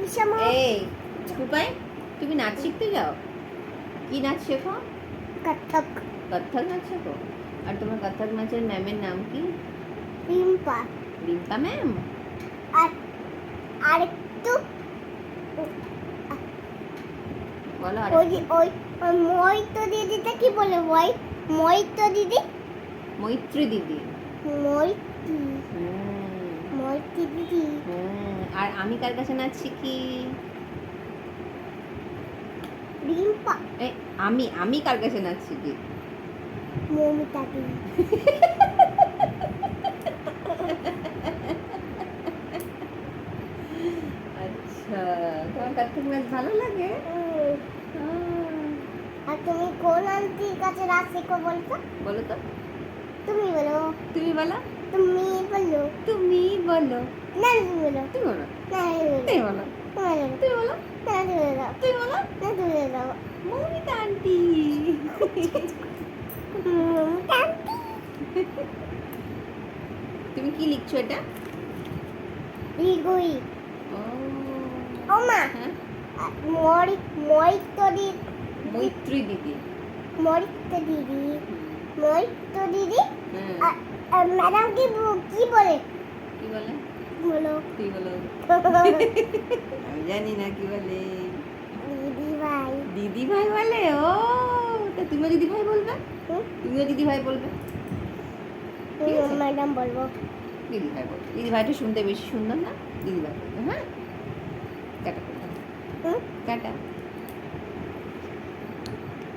এই রূপাই, তুমি নাচ শিখতে যাও? কি নাচ শেখো? কত্থক। কত্থক নাচ শেখো? আর তোমার কত্থক নাচের ম্যামের নাম কি? রিম্পা। রিম্পা ম্যাম? আর আরেকটু বলো ওই ওই ওই মইতো দিদিটা কি বলে? মইতো দিদি, মৈত্রী দিদি। মইতি হুম, মইতি দিদি। আর আমি কার কাছে নাচ শিখি? রিম্পা। এই আমি আমি কার কাছে নাচ শিখি? মমিতা দিদি। আচ্ছা, তোমার কত্থক নাচ ভালো লাগে? আর তুমি কোন আন্টির কাছে নাচ শেখো বলতো? বলো তো। তুমি বলো। তুমি বলো। তুমি বলো। তুমি বলো। না তুমি বলো। তুমি বলো। না তুমি বলো। তুমি বলো। তুমি বলো। না তুমি বলো। তুমি বলো। না তুমি বলো। মৌমিতা আন্টি। তুমি কি লিখছো এটা? লিগুই। ও ও মা, হ্যাঁ, মইতো দিদি। মৈত্রী দিদি। মইতো দিদি। মইতো দিদি। হ্যাঁ, ম্যাডাম কি বলে? কি বলে? বলো। তুই বলো। আমি জানি না কি বলে। দিদি ভাই। দিদি ভাই বলে? ও, তা তুমিও দিদি ভাই বলবে? তুমিও দিদি ভাই বলবে? ঠিক আছে, ম্যাডাম বলবো। দিদি ভাই বলবে। দিদি ভাইটা শুনতে বেশি সুন্দর না? দিদি ভাই বলবে। হ্যাঁ, টাটা। টাটা।